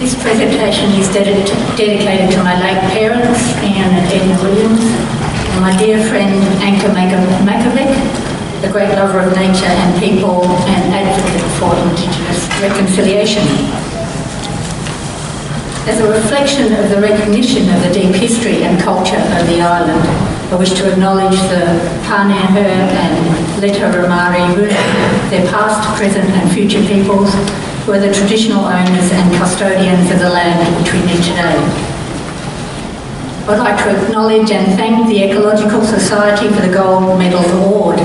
This presentation is dedicated to my late parents, Jann and Jann Williams, and my dear friend Anka Makovic, a great lover of nature and people and advocate for Indigenous reconciliation. As a reflection of the recognition of the deep history and culture of the island, I wish to acknowledge the Pāneher and Leta Ramari Runa, their past, present and future peoples, who are the traditional owners and custodians of the land which we meet today. I'd like to acknowledge and thank the Ecological Society for the Gold Medal Award.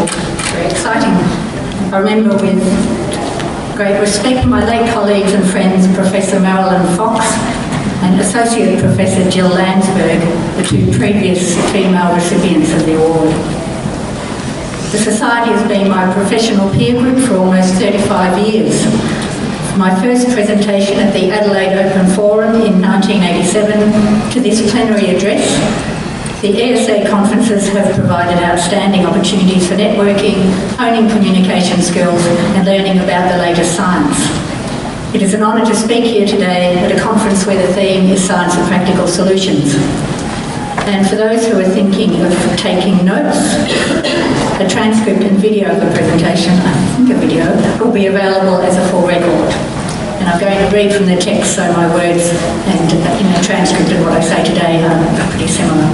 Very exciting. I remember with great respect my late colleagues and friends, Professor Marilyn Fox and Associate Professor Jill Landsberg, the two previous female recipients of the award. The Society has been my professional peer group for almost 35 years. My first presentation at the Adelaide Open Forum in 1987 to this plenary address, the ASA conferences have provided outstanding opportunities for networking, honing communication skills and learning about the latest science. It is an honour to speak here today at a conference where the theme is Science and Practical Solutions. And for those who are thinking of taking notes, a transcript and video of the presentation, I think a video, will be available as a full record. And I'm going to read from the text so my words and in the transcript and what I say today are pretty similar.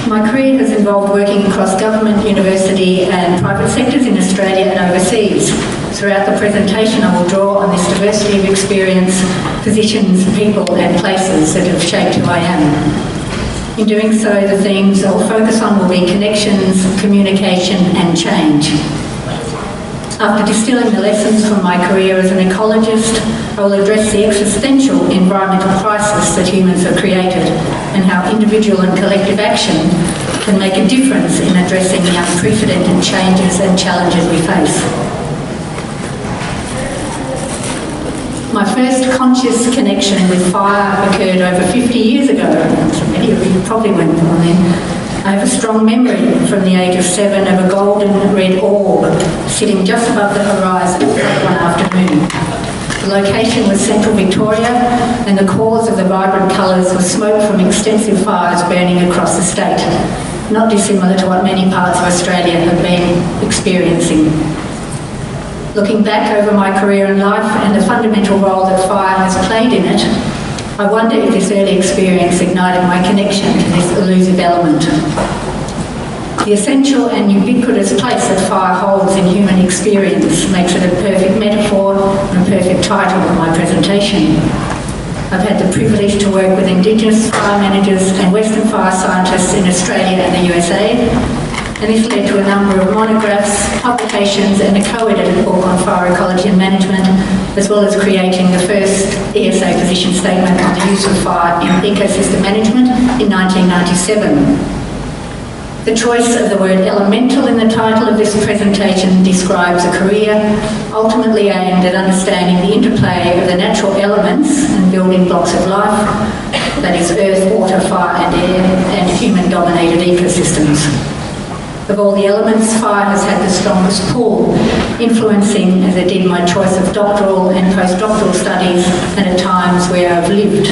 My career has involved working across government, university and private sectors in Australia and overseas. Throughout the presentation I will draw on this diversity of experience, positions, people and places that have shaped who I am. In doing so, the themes I'll focus on will be connections, communication and change. After distilling the lessons from my career as an ecologist, I will address the existential environmental crisis that humans have created and how individual and collective action can make a difference in addressing the unprecedented changes and challenges we face. My first conscious connection with fire occurred over 50 years ago. So many of you probably weren't born then. I have a strong memory from the age of 7 of a golden red orb sitting just above the horizon one afternoon. The location was central Victoria and the cause of the vibrant colours was smoke from extensive fires burning across the state, not dissimilar to what many parts of Australia have been experiencing. Looking back over my career and life and the fundamental role that fire has played in it, I wonder if this early experience ignited my connection to this elusive element. The essential and ubiquitous place that fire holds in human experience makes it a perfect metaphor and a perfect title of my presentation. I've had the privilege to work with Indigenous fire managers and Western fire scientists in Australia and the USA, and this led to a number of monographs, publications and a co-edited book on fire ecology and management, as well as creating the first ESA position statement on the use of fire in ecosystem management in 1997. The choice of the word elemental in the title of this presentation describes a career ultimately aimed at understanding the interplay of the natural elements and building blocks of life, that is earth, water, fire and air, and human-dominated ecosystems. Of all the elements, fire has had the strongest pull, influencing, as it did, my choice of doctoral and postdoctoral studies and at times where I've lived.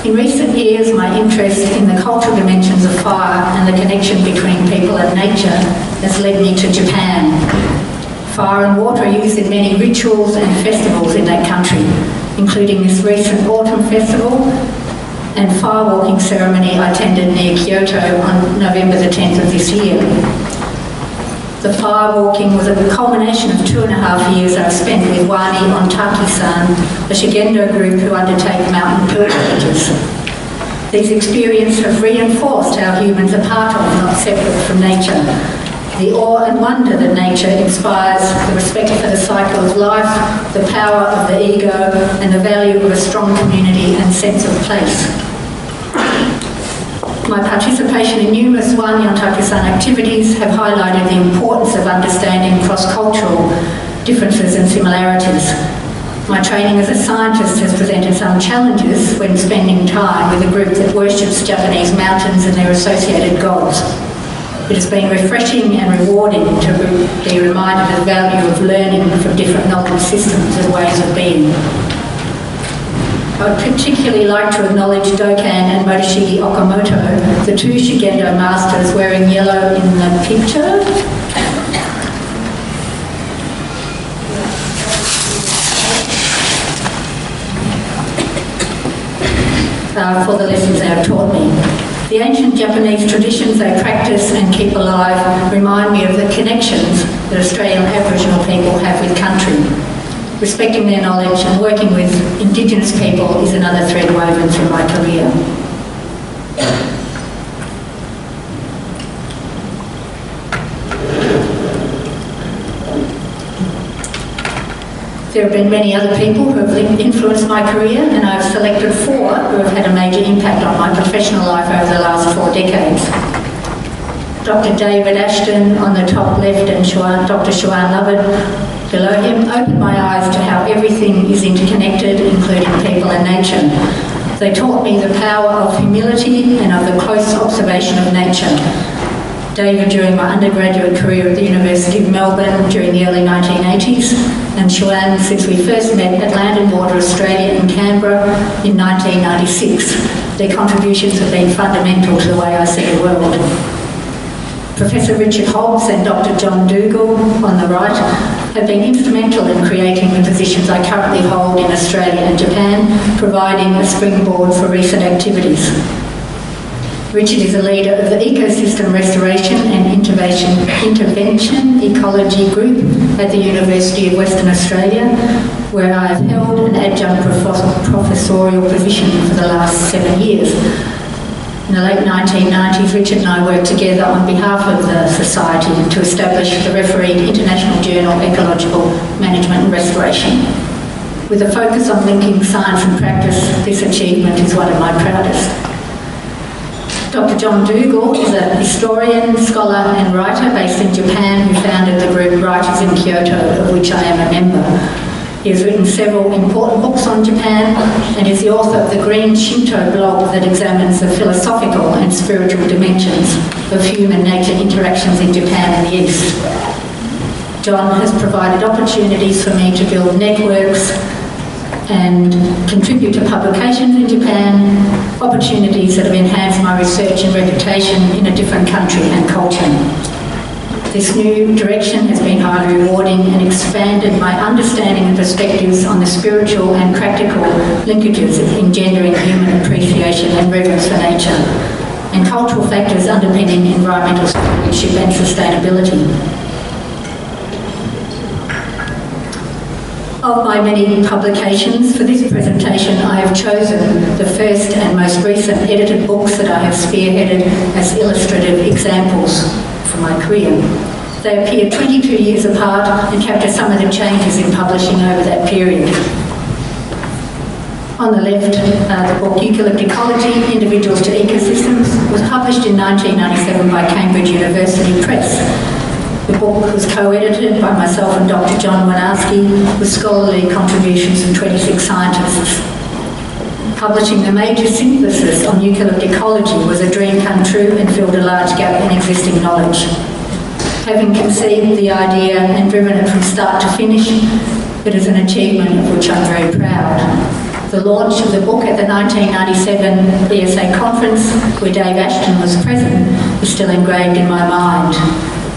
In recent years, my interest in the cultural dimensions of fire and the connection between people and nature has led me to Japan. Fire and water are used in many rituals and festivals in that country, including this recent autumn festival and fire walking ceremony I attended near Kyoto on November the 10th of this year. The fire walking was a culmination of 2.5 years I've spent with Wani on Taki-san, a Shigendo group who undertake mountain pilgrimages. These experiences have reinforced how humans are part of, not separate from nature. The awe and wonder that nature inspires, the respect for the cycle of life, the power of the ego, and the value of a strong community and sense of place. My participation in numerous Wani on Taki-san activities have highlighted the importance of understanding cross-cultural differences and similarities. My training as a scientist has presented some challenges when spending time with a group that worships Japanese mountains and their associated gods. It has been refreshing and rewarding to be reminded of the value of learning from different knowledge systems and ways of being. I would particularly like to acknowledge Dokan and Motoshige Okamoto, the two Shigendo masters wearing yellow in the picture. For the lessons they have taught me. The ancient Japanese traditions they practice and keep alive remind me of the connections that Australian Aboriginal people have with country. Respecting their knowledge and working with Indigenous people is another thread woven through my career. There have been many other people who have influenced my career, and I've selected 4 who have had a major impact on my professional life over the last 4 decades. Dr. David Ashton on the top left and Dr. Siobhan Lovett below him opened my eyes to how everything is interconnected, including people and nature. They taught me the power of humility and of the close observation of nature. David during my undergraduate career at the University of Melbourne during the early 1980s, and Siobhan since we first met at Land and Water Australia in Canberra in 1996. Their contributions have been fundamental to the way I see the world. Professor Richard Hobbs and Dr. John Dougal on the right have been instrumental in creating the positions I currently hold in Australia and Japan, providing a springboard for recent activities. Richard is a leader of the Ecosystem Restoration and Intervention Ecology Group at the University of Western Australia, where I have held an adjunct professorial position for the last 7 years. In the late 1990s, Richard and I worked together on behalf of the Society to establish the refereed International Journal Ecological Management and Restoration. With a focus on linking science and practice, this achievement is one of my proudest. Dr. John Dougal is a historian, scholar and writer based in Japan who founded the group Writers in Kyoto, of which I am a member. He has written several important books on Japan and is the author of the Green Shinto blog that examines the philosophical and spiritual dimensions of human-nature interactions in Japan and the East. John has provided opportunities for me to build networks and contribute to publications in Japan, opportunities that have enhanced my research and reputation in a different country and culture. This new direction has been highly rewarding and expanded my understanding and perspectives on the spiritual and practical linkages engendering human appreciation and reverence for nature, and cultural factors underpinning environmental stewardship and sustainability. Of my many publications, for this presentation I have chosen the first and most recent edited books that I have spearheaded as illustrative examples from my career. They appear 22 years apart and capture some of the changes in publishing over that period. On the left, the book Ecological, Individuals to Ecosystems was published in 1997 by Cambridge University Press. The book was co-edited by myself and Dr. John Winarski with scholarly contributions from 26 scientists. Publishing the major synthesis on eucalypt ecology was a dream come true and filled a large gap in existing knowledge. Having conceived the idea and driven it from start to finish, it is an achievement of which I'm very proud. The launch of the book at the 1997 ESA conference, where Dave Ashton was present, is still engraved in my mind.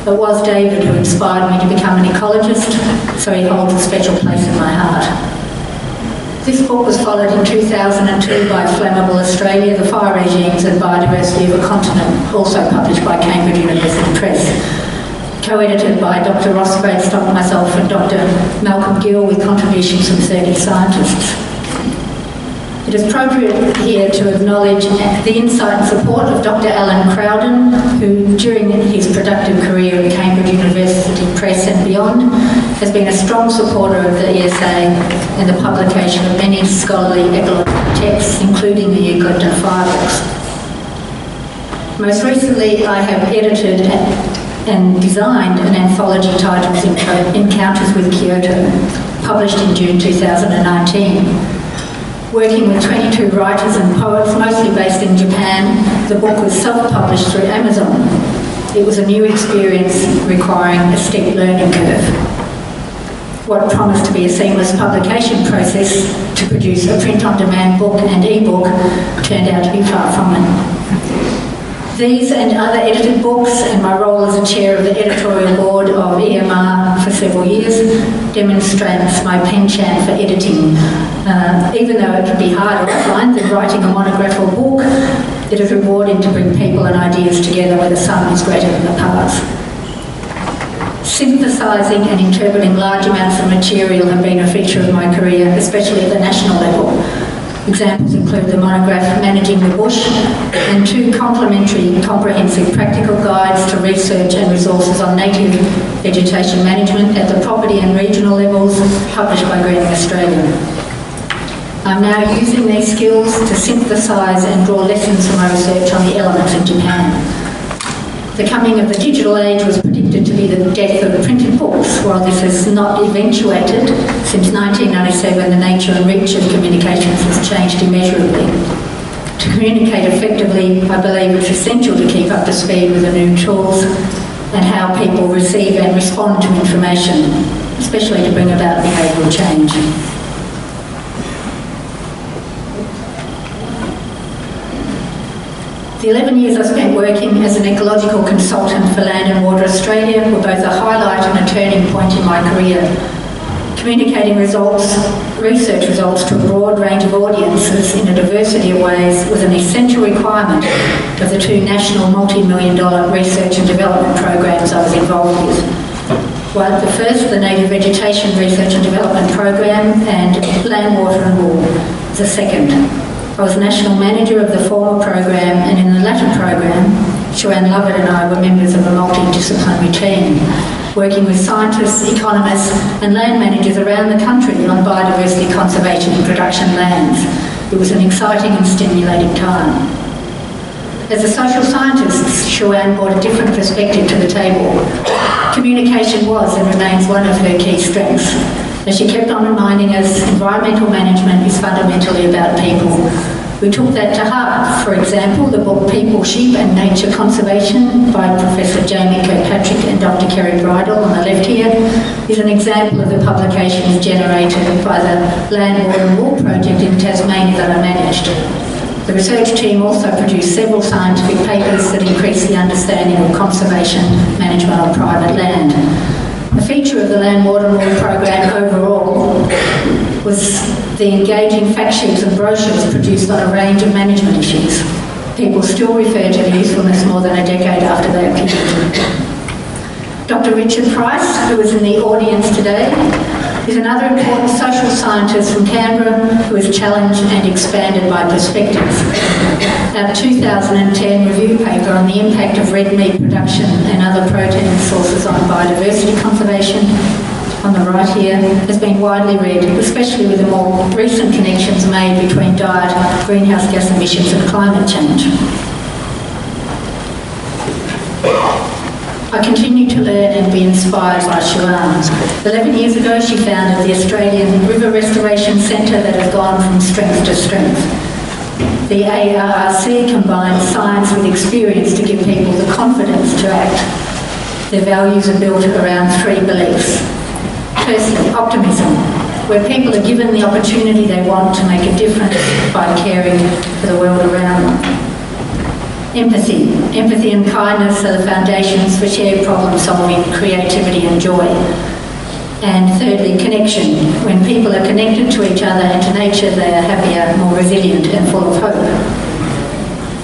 It was David who inspired me to become an ecologist, so he holds a special place in my heart. This book was followed in 2002 by Flammable Australia, the Fire Regimes and Biodiversity of a Continent, also published by Cambridge University Press. Co-edited by Dr. Ross Gradestock, myself and Dr. Malcolm Gill with contributions from 30 scientists. It is appropriate here to acknowledge the insight and support of Dr. Alan Crowden, who during his productive career at Cambridge University Press and beyond has been a strong supporter of the ESA and the publication of many scholarly ecological texts, including the Eucalypt and Fire books. Most recently, I have edited and designed an anthology titled Encounters with Kyoto, published in June 2019. Working with 22 writers and poets, mostly based in Japan, the book was self-published through Amazon. It was a new experience requiring a steep learning curve. What promised to be a seamless publication process to produce a print-on-demand book and e-book turned out to be far from it. These and other edited books, and my role as a chair of the editorial board of EMR for several years, demonstrates my penchant for editing. Even though it can be hard or outlined than writing a monograph or book, it is rewarding to bring people and ideas together where the sum is greater than the parts. Synthesising and interpreting large amounts of material have been a feature of my career, especially at the national level. Examples include the monograph Managing the Bush and 2 complementary comprehensive practical guides to research and resources on native vegetation management at the property and regional levels, published by Greening Australia. I'm now using these skills to synthesise and draw lessons from my research on the elements in Japan. The coming of the digital age was predicted to be the death of the printed books. While this has not eventuated, since 1997 the nature and reach of communications has changed immeasurably. To communicate effectively, I believe it's essential to keep up to speed with the new tools and how people receive and respond to information, especially to bring about behavioural change. The 11 years I spent working as an ecological consultant for Land and Water Australia were both a highlight and a turning point in my career. Communicating research results to a broad range of audiences in a diversity of ways was an essential requirement of the 2 national multi-million-dollar research and development programs I was involved with. Well, the first, the Native Vegetation Research and Development Program, and Land, Water and Wool, the second. I was national manager of the former program, and in the latter program, Joanne Lovett and I were members of a multidisciplinary team, working with scientists, economists and land managers around the country on biodiversity conservation and production lands. It was an exciting and stimulating time. As a social scientist, Joanne brought a different perspective to the table. Communication was and remains one of her key strengths. As she kept on reminding us, environmental management is fundamentally about people. We took that to heart. For example, the book People, Sheep and Nature Conservation by Professor Jamie Kirkpatrick and Dr. Kerry Bridle on the left here is an example of the publications generated by the Land, Water and Wool project in Tasmania that I managed. The research team also produced several scientific papers that increased the understanding of conservation management on private land. A feature of the Land, Water and Wool program overall was the engaging fact sheets and brochures produced on a range of management issues. People still refer to their usefulness more than a decade after they appeared. Dr. Richard Price, who is in the audience today, is another important social scientist from Canberra who has challenged and expanded my perspectives. Our 2010 review paper on the impact of red meat production and other protein sources on biodiversity conservation, on the right here, has been widely read, especially with the more recent connections made between diet, greenhouse gas emissions and climate change. I continue to learn and be inspired by Joanne. 11 years ago, she founded the Australian River Restoration Centre that has gone from strength to strength. The ARRC combines science with experience to give people the confidence to act. Their values are built around 3 beliefs. Firstly, optimism, where people are given the opportunity they want to make a difference by caring for the world around them. Empathy. Empathy and kindness are the foundations for shared problem solving, creativity and joy. And thirdly, connection. When people are connected to each other and to nature, they are happier, more resilient and full of hope.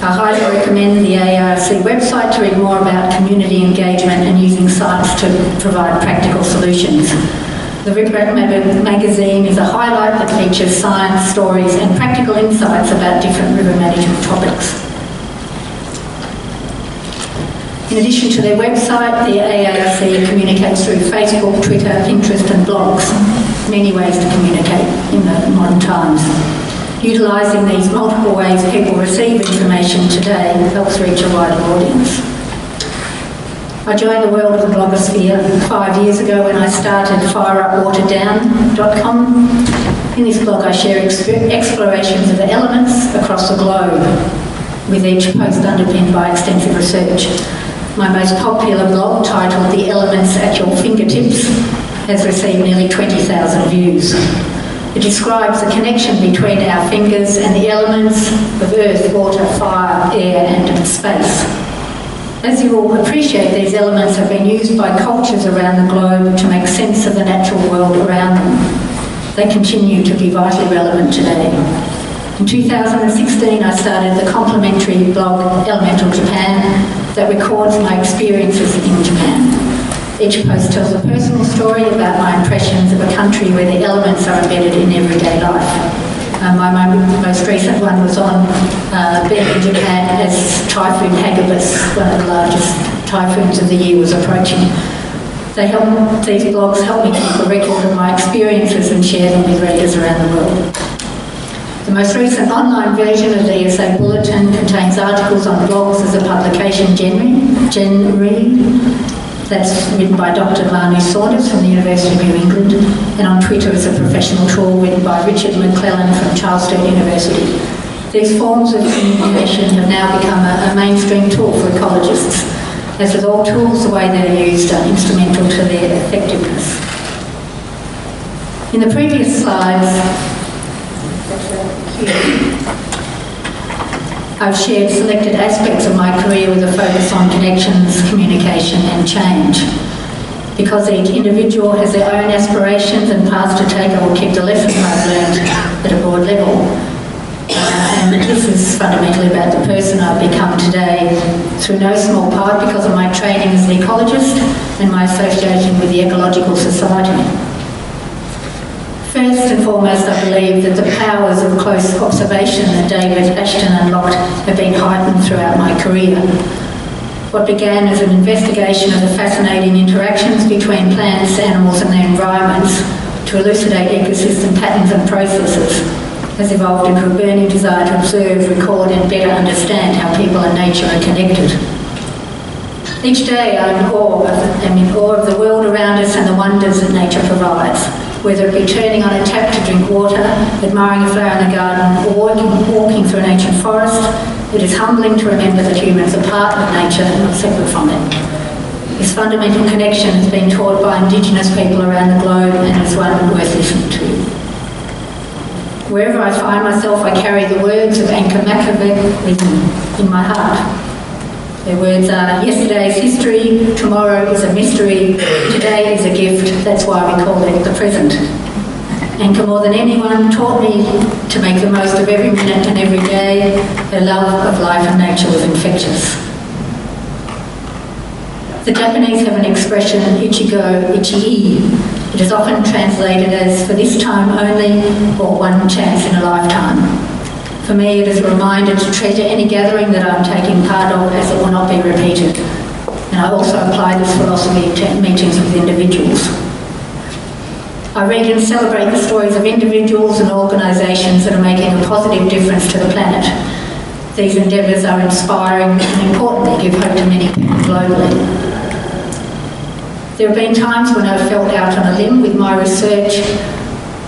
I highly recommend the ARC website to read more about community engagement and using science to provide practical solutions. The Riprap magazine is a highlight that features science, stories and practical insights about different river management topics. In addition to their website, the AARC communicates through Facebook, Twitter, Pinterest and blogs. Many ways to communicate in the modern times. Utilising these multiple ways people receive information today helps reach a wider audience. I joined the world of the blogosphere 5 years ago when I started fireupwaterdown.com. In this blog I share explorations of the elements across the globe, with each post underpinned by extensive research. My most popular blog, titled The Elements at Your Fingertips, has received nearly 20,000 views. It describes the connection between our fingers and the elements of earth, water, fire, air and space. As you all appreciate, these elements have been used by cultures around the globe to make sense of the natural world around them. They continue to be vitally relevant today. In 2016, I started the complimentary blog Elemental Japan that records my experiences in Japan. Each post tells a personal story about my impressions of a country where the elements are embedded in everyday life. My most recent one was on being in Japan as Typhoon Hagibis, one of the largest typhoons of the year, was approaching. These blogs help me keep a record of my experiences and share them with readers around the world. The most recent online version of the essay bulletin contains articles on blogs as a publication Jann, that's written by Dr. Manu Saunders from the University of New England, and on Twitter as a professional tool written by Richard McClellan from Charles Sturt University. These forms of communication have now become a mainstream tool for ecologists. As with all tools, the way they're used are instrumental to their effectiveness. In the previous slides, I've shared selected aspects of my career with a focus on connections, communication and change. Because each individual has their own aspirations and paths to take, I will keep the lessons I've learned at a broad level. And this is fundamentally about the person I've become today, through no small part because of my training as an ecologist and my association with the Ecological Society. First and foremost, I believe that the powers of close observation that David Ashton unlocked have been heightened throughout my career. What began as an investigation of the fascinating interactions between plants, animals and their environments to elucidate ecosystem patterns and processes has evolved into a burning desire to observe, record and better understand how people and nature are connected. Each day I'm in awe of the world around us and the wonders that nature provides. Whether it be turning on a tap to drink water, admiring a flower in the garden, or walking through an ancient forest, it is humbling to remember that humans are part of nature and not separate from it. This fundamental connection has been taught by Indigenous people around the globe and is one worth listening to. Wherever I find myself, I carry the words of Anka Macavec with me in my heart. Their words are, yesterday is history, tomorrow is a mystery, today is a gift, that's why we call it the present. Anka, more than anyone, taught me to make the most of every minute and every day. Her love of life and nature was infectious. The Japanese have an expression, ichigo, ichi-i. It is often translated as, for this time only, or one chance in a lifetime. For me, it is a reminder to treasure any gathering that I'm taking part of, as it will not be repeated. And I also apply this philosophy to meetings with individuals. I read and celebrate the stories of individuals and organisations that are making a positive difference to the planet. These endeavours are inspiring and importantly give hope to many people globally. There have been times when I've felt out on a limb with my research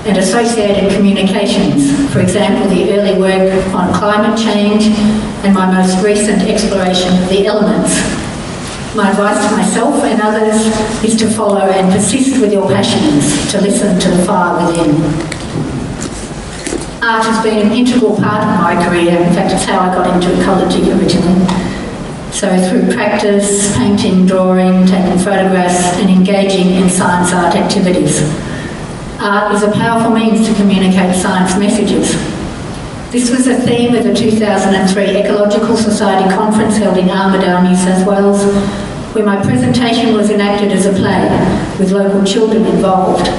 and associated communications, for example, the early work on climate change and my most recent exploration of the elements. My advice to myself and others is to follow and persist with your passions, to listen to the fire within. Art has been an integral part of my career. In fact, it's how I got into ecology originally. So through practice, painting, drawing, taking photographs and engaging in science art activities. Art is a powerful means to communicate science messages. This was a theme of the 2003 Ecological Society conference held in Armidale, New South Wales, where my presentation was enacted as a play, with local children involved.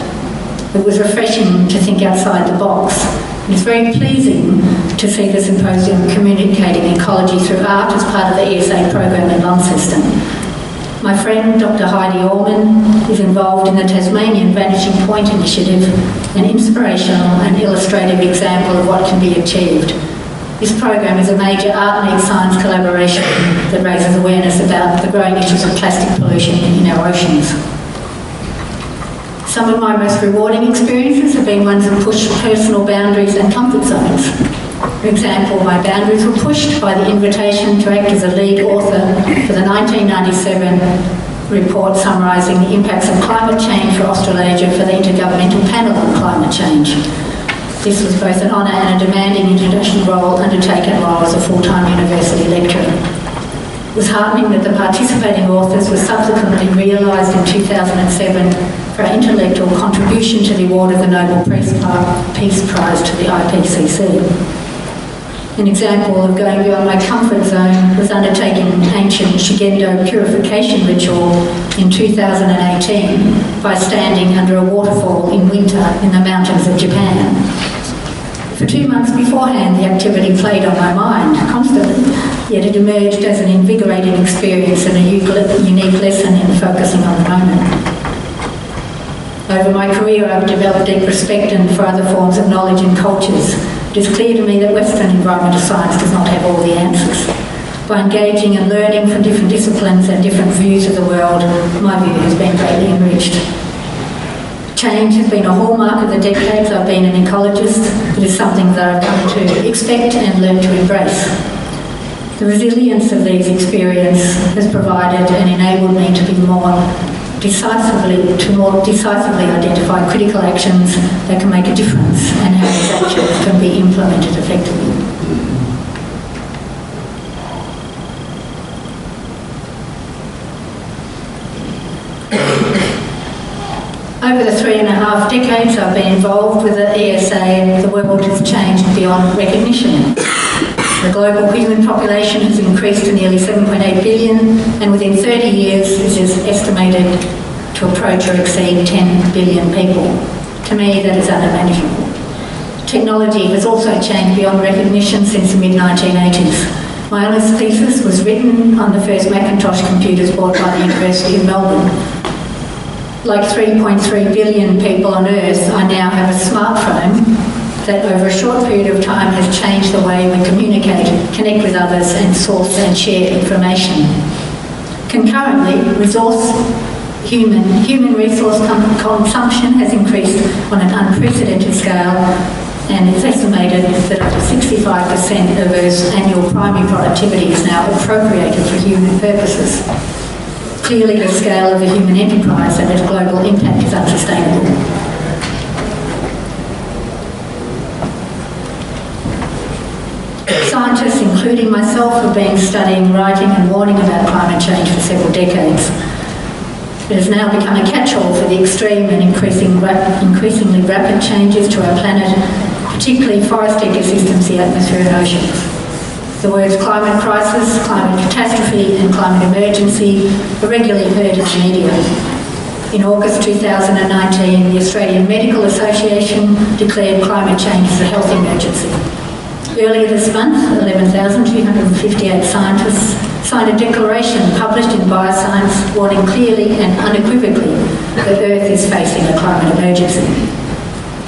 It was refreshing to think outside the box. It's very pleasing to see the symposium communicating ecology through art as part of the ESA program in Launceston. My friend Dr. Heidi Orman is involved in the Tasmanian Vanishing Point initiative, an inspirational and illustrative example of what can be achieved. This program is a major art and science collaboration that raises awareness about the growing issues of plastic pollution in our oceans. Some of my most rewarding experiences have been ones that push personal boundaries and comfort zones. For example, my boundaries were pushed by the invitation to act as a lead author for the 1997 report summarising the impacts of climate change for Australasia for the Intergovernmental Panel on Climate Change. This was both an honour and a demanding international role undertaken while I was a full-time university lecturer. It was heartening that the participating authors were subsequently realised in 2007 for our intellectual contribution to the award of the Nobel Peace Prize to the IPCC. An example of going beyond my comfort zone was undertaking an ancient Shigendo purification ritual in 2018 by standing under a waterfall in winter in the mountains of Japan. For 2 months beforehand, the activity played on my mind constantly, yet it emerged as an invigorating experience and a unique lesson in focusing on the moment. Over my career, I've developed deep respect for other forms of knowledge and cultures. It is clear to me that Western environmental science does not have all the answers. By engaging and learning from different disciplines and different views of the world, my view has been greatly enriched. Change has been a hallmark of the decades I've been an ecologist. It is something that I've come to expect and learn to embrace. The resilience of these experiences has provided and enabled me to be more decisively identify critical actions that can make a difference and how these actions can be implemented effectively. Over the 3.5 decades I've been involved with the ESA, the world has changed beyond recognition. The global human population has increased to nearly 7.8 billion, and within 30 years it is estimated to approach or exceed 10 billion people. To me, that is unimaginable. Technology has also changed beyond recognition since the mid-1980s. My honours thesis was written on the first Macintosh computers bought by the University of Melbourne. Like 3.3 billion people on Earth, I now have a smartphone that over a short period of time has changed the way we communicate, connect with others and source and share information. Concurrently, human resource consumption has increased on an unprecedented scale, and it's estimated that up to 65% of Earth's annual primary productivity is now appropriated for human purposes. Clearly, the scale of the human enterprise and its global impact is unsustainable. Scientists, including myself, have been studying, writing and warning about climate change for several decades. It has now become a catch-all for the extreme and increasingly rapid changes to our planet, particularly forest ecosystems, the atmosphere and oceans. The words climate crisis, climate catastrophe and climate emergency are regularly heard in the media. In August 2019, the Australian Medical Association declared climate change as a health emergency. Earlier this month, 11,258 scientists signed a declaration published in Bioscience warning clearly and unequivocally that Earth is facing a climate emergency.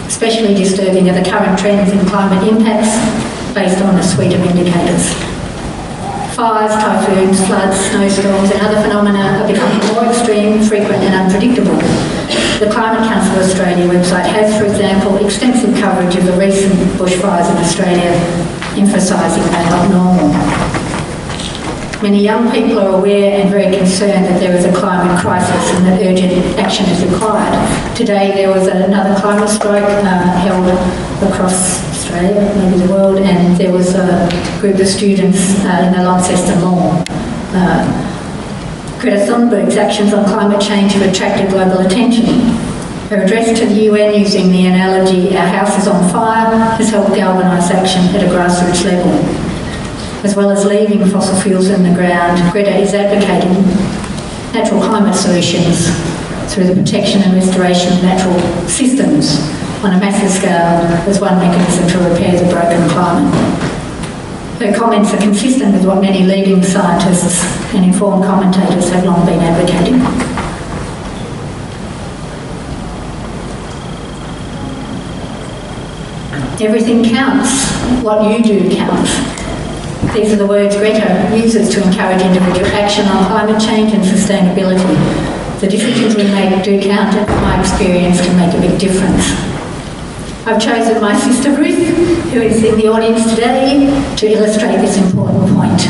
Especially disturbing are the current trends in climate impacts based on a suite of indicators. Fires, typhoons, floods, snowstorms and other phenomena are becoming more extreme, frequent and unpredictable. The Climate Council of Australia website has, for example, extensive coverage of the recent bushfires in Australia, emphasising they are not normal. Many young people are aware and very concerned that there is a climate crisis and that urgent action is required. Today there was another climate strike held across Australia, maybe the world, and there was a group of students in the Launceston Mall. Greta Thunberg's actions on climate change have attracted global attention. Her address to the UN using the analogy, "Our house is on fire," has helped galvanise action at a grassroots level. As well as leaving fossil fuels in the ground, Greta is advocating natural climate solutions through the protection and restoration of natural systems on a massive scale as one mechanism to repair the broken climate. Her comments are consistent with what many leading scientists and informed commentators have long been advocating. Everything counts. What you do counts. These are the words Greta uses to encourage individual action on climate change and sustainability. The decisions we make do count, and in my experience can make a big difference. I've chosen my sister Ruth, who is in the audience today, to illustrate this important point.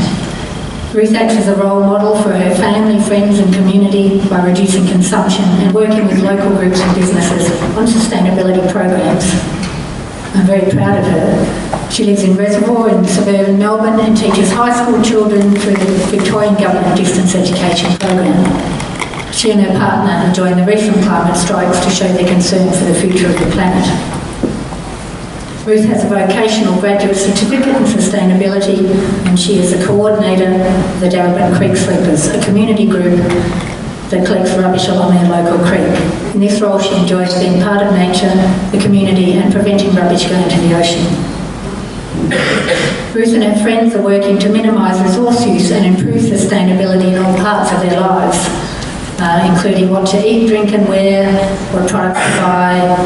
Ruth acts as a role model for her family, friends and community by reducing consumption and working with local groups and businesses on sustainability programs. I'm very proud of her. She lives in Reservoir in suburban Melbourne and teaches high school children through the Victorian Government Distance Education Program. She and her partner joined the recent climate strikes to show their concern for the future of the planet. Ruth has a vocational graduate certificate in sustainability, and she is a coordinator of the Darebin Creek Sweepers, a community group that collects rubbish along their local creek. In this role, she enjoys being part of nature, the community, and preventing rubbish going to the ocean. Ruth and her friends are working to minimise resource use and improve sustainability in all parts of their lives, including what to eat, drink and wear, what products to buy,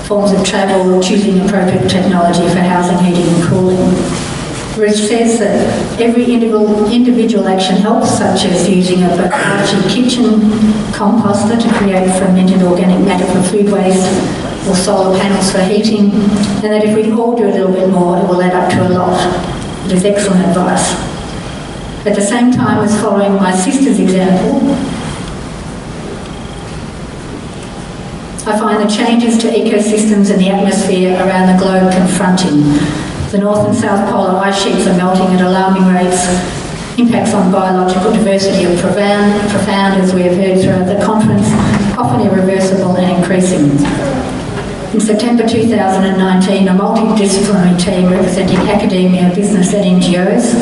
forms of travel, choosing appropriate technology for housing, heating and cooling. Ruth says that every individual action helps, such as using a Bokashi kitchen composter to create fermented organic matter for food waste, or solar panels for heating, and that if we all do a little bit more, it will add up to a lot. It is excellent advice. At the same time as following my sister's example, I find the changes to ecosystems and the atmosphere around the globe confronting. The North and South Polar ice sheets are melting at alarming rates. Impacts on biological diversity are profound, as we have heard throughout the conference, often irreversible and increasing. In September 2019, a multidisciplinary team representing academia, business and NGOs,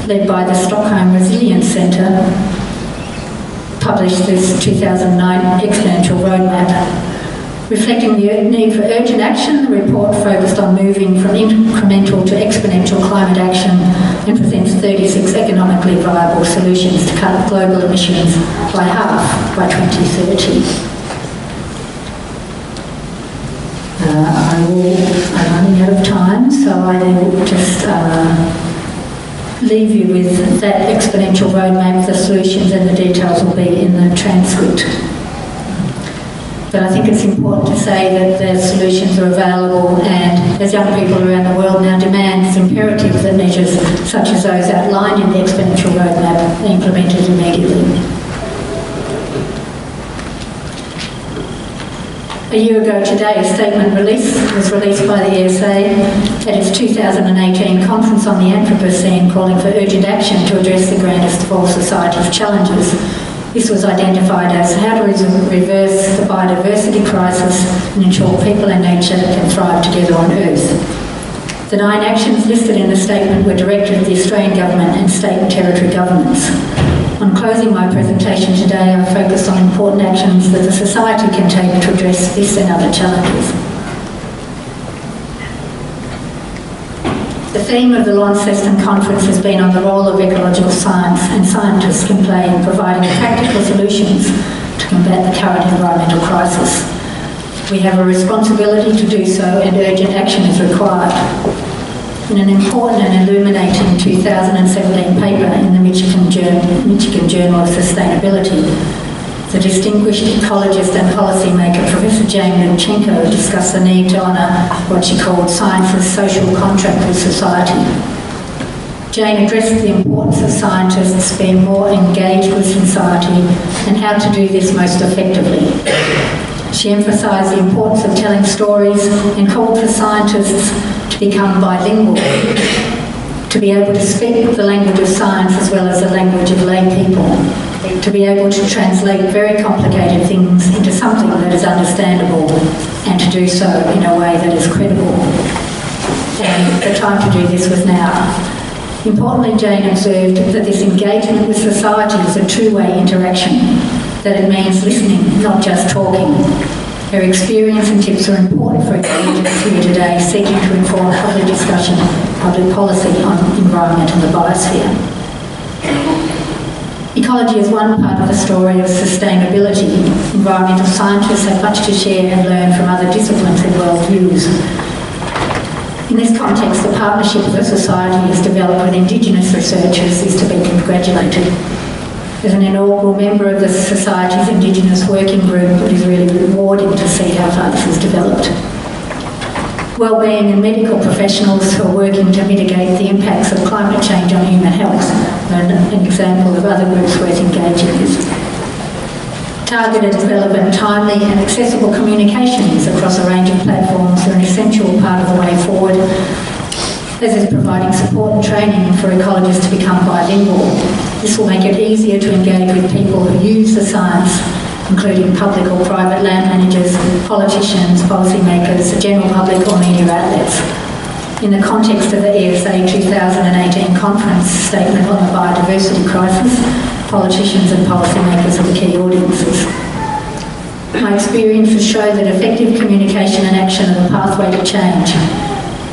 led by the Stockholm Resilience Centre, published this 2009 Exponential Roadmap. Reflecting the need for urgent action, the report focused on moving from incremental to exponential climate action and presents 36 economically viable solutions to cut global emissions by half by 2030. I'm running out of time, so I will just leave you with that exponential roadmap. The solutions and the details will be in the transcript. But I think it's important to say that the solutions are available, and as young people around the world now demand, it's imperative that measures such as those outlined in the exponential roadmap are implemented immediately. A year ago today, a statement was released by the ESA at its 2018 conference on the Anthropocene, calling for urgent action to address the grandest of all society's challenges. This was identified as how to reverse the biodiversity crisis and ensure people and nature can thrive together on Earth. The 9 actions listed in the statement were directed at the Australian Government and state and territory governments. On closing my presentation today, I focused on important actions that the society can take to address this and other challenges. The theme of the Launceston Conference has been on the role of ecological science and scientists can play in providing practical solutions to combat the current environmental crisis. We have a responsibility to do so, and urgent action is required. In an important and illuminating 2017 paper in the Michigan Journal of Sustainability, the distinguished ecologist and policymaker Professor Jann Williams discussed the need to honour what she called science's social contract with society. Jann addressed the importance of scientists being more engaged with society and how to do this most effectively. She emphasised the importance of telling stories and called for scientists to become bilingual, to be able to speak the language of science as well as the language of lay people, to be able to translate very complicated things into something that is understandable, and to do so in a way that is credible. And the time to do this was now. Importantly, Jann observed that this engagement with society is a two-way interaction, that it means listening, not just talking. Her experience and tips are important for ecologists here today seeking to inform public discussion, public policy on environment and the biosphere. Ecology is one part of the story of sustainability. Environmental scientists have much to share and learn from other disciplines and worldviews. In this context, the partnership the society has developed with Indigenous researchers is to be congratulated. As an inaugural member of the Society's Indigenous Working Group, it is really rewarding to see how far this has developed. Wellbeing and medical professionals who are working to mitigate the impacts of climate change on human health are an example of other groups worth engaging with. Targeted, relevant, timely and accessible communications across a range of platforms are an essential part of the way forward, as is providing support and training for ecologists to become bilingual. This will make it easier to engage with people who use the science, including public or private land managers, politicians, policymakers, the general public or media outlets. In the context of the ESA 2018 conference statement on the biodiversity crisis, politicians and policymakers are the key audiences. My experiences show that effective communication and action are the pathway to change.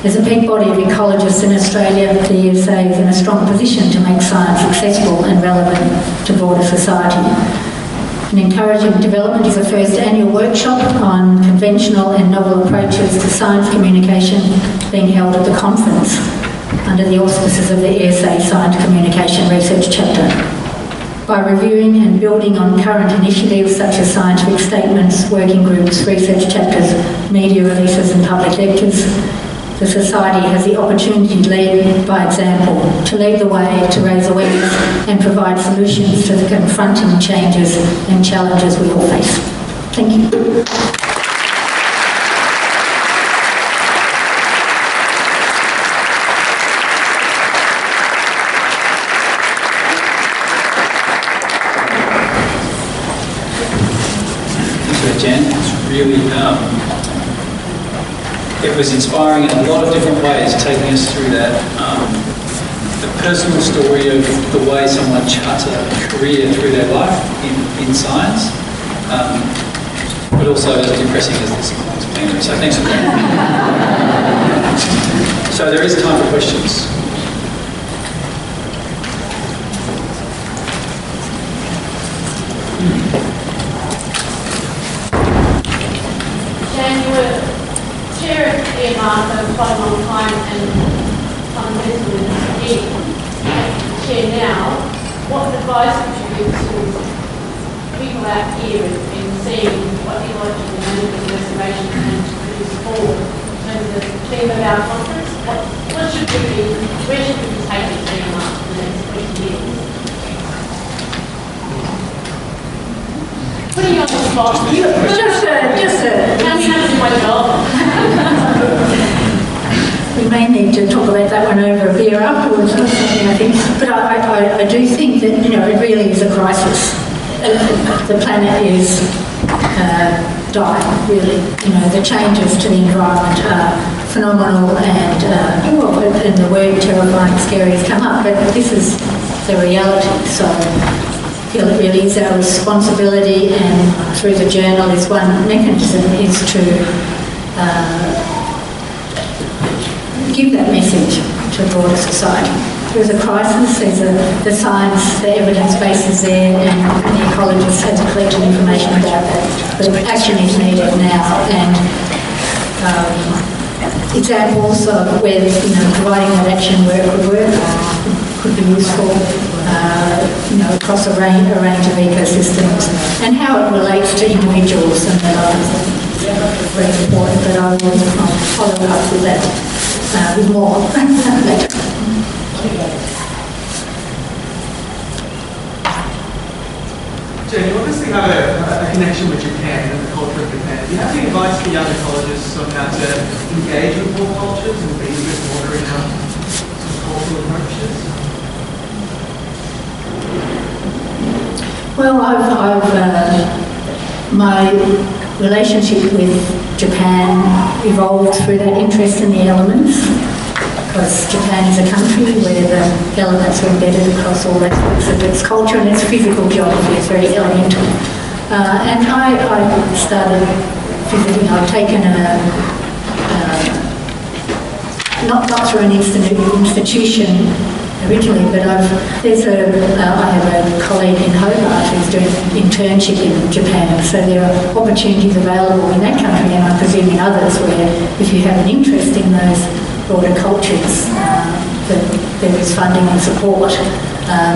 As a peak body of ecologists in Australia, the ESA is in a strong position to make science accessible and relevant to broader society. An encouraging development is the first annual workshop on conventional and novel approaches to science communication being held at the conference under the auspices of the ESA Science Communication Research Chapter. By reviewing and building on current initiatives such as scientific statements, working groups, research chapters, media releases and public lectures, the Society has the opportunity to lead by example, to lead the way, to raise awareness and provide solutions to the confronting changes and challenges we all face. Thank you. Jann, it's really, it was inspiring in a lot of different ways, taking us through that, the personal story of the way someone charts a career through their life in science, but also as depressing as this plenary. So thanks for that. So there is time for questions. Jann, you were chair of EMR for quite a long time and fundamentally chair now. What advice would you give to people out here in seeing what ecological management and restoration can produce forward in terms of the theme of our conference? What should we be, where should we be taking EMR for the next 20 years? Putting you on the spot. Tell me how to do my job. We may need to talk about that one over a beer afterwards or something, I think. But I do think that, you know, it really is a crisis. The planet is dying, really. You know, the changes to the environment are phenomenal and the word terrifying, scary has come up, but this is the reality. So I feel it really is our responsibility, and through the journal is one mechanism, is to give that message to a broader society. There's a crisis, the science, the evidence base is there, and the ecologists have collected information about that. But action is needed now, and examples of where, you know, providing that action where it could be useful, you know, across a range of ecosystems, and how it relates to individuals and others. Very important, but I will follow up with that with more later. Jann, you obviously have a connection with Japan and the culture of Japan. Do you have any advice for young ecologists on how to engage with more cultures and be a bit broader in our cultural approaches? Well, my relationship with Japan evolved through that interest in the elements, because Japan is a country where the elements are embedded across all aspects of its culture and its physical geography. It's very elemental. And I started visiting. I've taken not through an institution originally, but I have a colleague in Hobart who's doing an internship in Japan, so there are opportunities available in that country, and I presume in others, where if you have an interest in those broader cultures, that there is funding and support.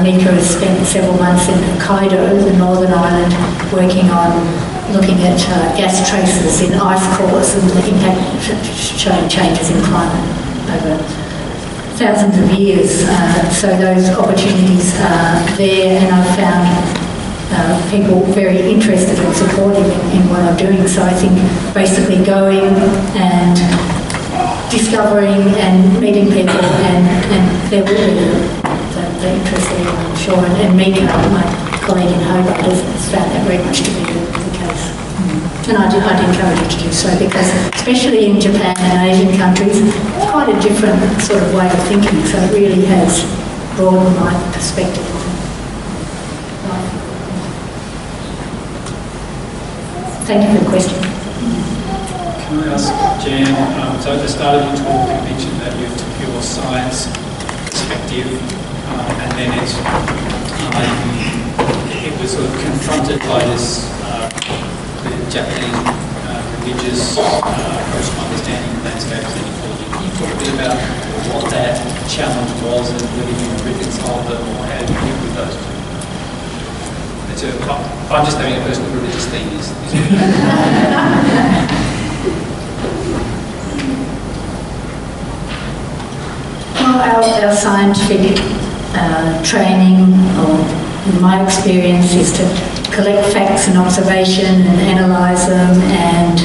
Mika has spent several months in Hokkaido, the Northern Island, looking at gas traces in ice cores and the impact showing changes in climate over thousands of years. So those opportunities are there, and I've found people very interested and supportive in what I'm doing. So I think basically going and discovering and meeting people, and there will be the interest there, I'm sure. And Mika, my colleague in Hobart, has found that very much to be the case. And I'd encourage you to do so, because especially in Japan and Asian countries, it's quite a different sort of way of thinking, so it really has broadened my perspective. Thank you for the question. Can I ask Jann, so at the start of your talk you mentioned that you took your science perspective and then it was sort of confronted by this the Japanese religious approach to understanding landscapes and ecology. Can you talk a bit about what that challenge was and whether you reconciled them or how you deal with those two? I'm just having a personal religious theme. Well, our scientific training, or in my experience, is to collect facts and observation and analyse them, and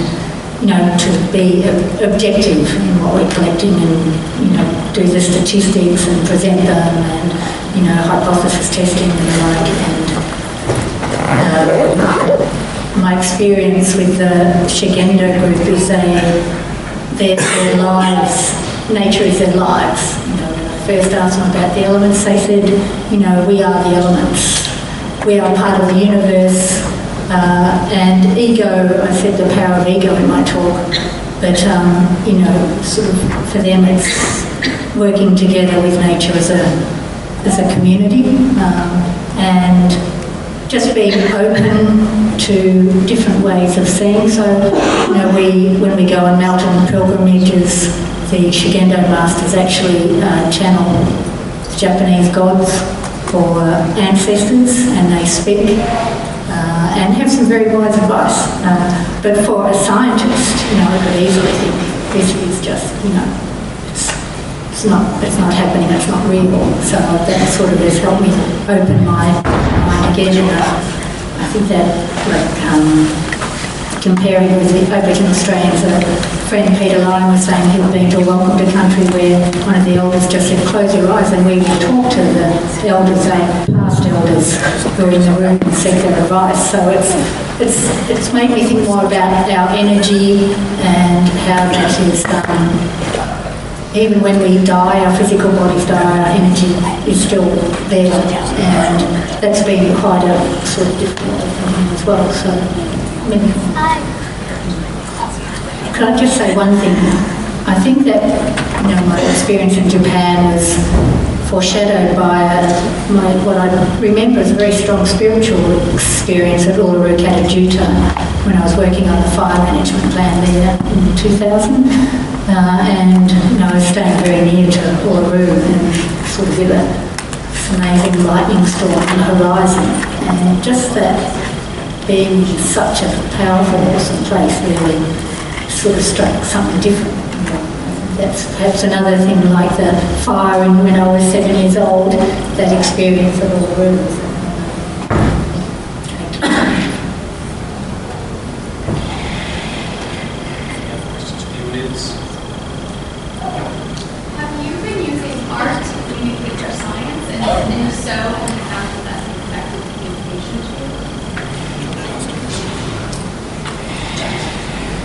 to be objective in what we're collecting, and do the statistics and present them, and hypothesis testing and the like. And my experience with the Shigendo group is their lives, nature is their lives. When I first asked them about the elements, they said, we are the elements. We are part of the universe. And ego, I said the power of ego in my talk, but, sort of for them it's working together with nature as a community, and just being open to different ways of seeing. So, when we go on mountain pilgrimages, the Shigendo masters actually channel Japanese gods for ancestors, and they speak and have some very wise advice. But for a scientist, I could easily think this is just, it's not happening, it's not real. So that sort of has helped me open my mind again. And I think that, comparing with the Aboriginal Australians, a friend Peter Lyon was saying he'd been to a welcome to country where one of the elders just said, close your eyes, and we would talk to the elders, past elders who are in the room, and seek their advice. So it's made me think more about our energy and how that is, even when we die, our physical bodies die, our energy is still there, and that's been quite a sort of difficult thing as well. So, can I just say one thing? I think that my experience in Japan was foreshadowed by what I remember as a very strong spiritual experience at Uluru Katajuta when I was working on the fire management plan there in 2000. And I was staying very near to Uluru, and sort of with this amazing lightning storm on the horizon, and just that being such a powerful, awesome place really sort of struck something different. That's perhaps another thing, like the fire, and when I was 7 years old, that experience of Uluru.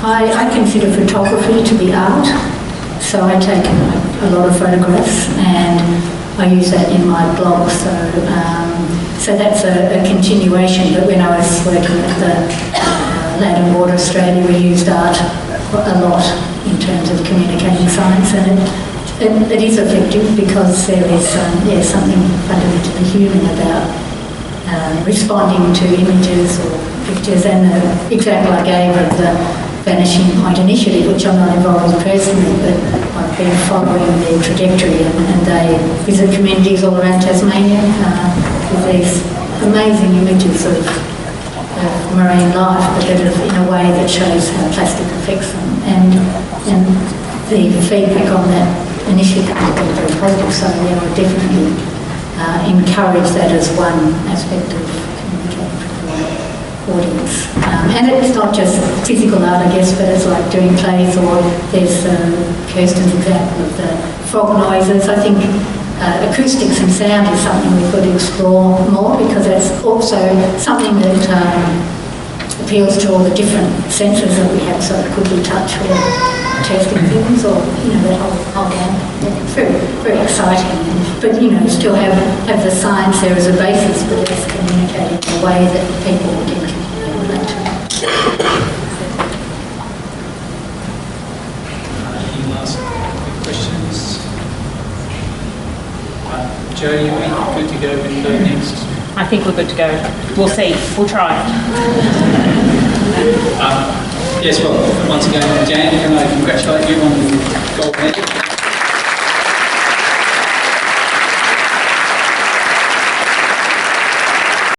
I consider photography to be art, so I take a lot of photographs and I use that in my blog. So that's a continuation. But when I was working at the Land and Water Australia, we used art a lot in terms of communicating science, and it is effective because there is something fundamentally human about responding to images or pictures. And the example I gave of the Vanishing Point Initiative, which I'm not involved in personally, but I've been following their trajectory, and they visit communities all around Tasmania with these amazing images of marine life, but that is in a way that shows how plastic affects them. And the feedback on that initiative has been very positive, so I would definitely encourage that as one aspect of communicating with the audience. And it's not just physical art, I guess, but it's like doing plays, or there's Kirsten's example of the frog noises. I think acoustics and sound is something we could explore more, because that's also something that appeals to all the different senses that we have. So it could be touch or tasting things, or that whole game. It's very, very exciting. But still have the science there as a basis, but it's communicated in a way that people can relate to. Any last questions? Joe, you good to go with the next? I think we're good to go. We'll see. We'll try. Yes, well, once again, Jann, can I congratulate you on the gold medal?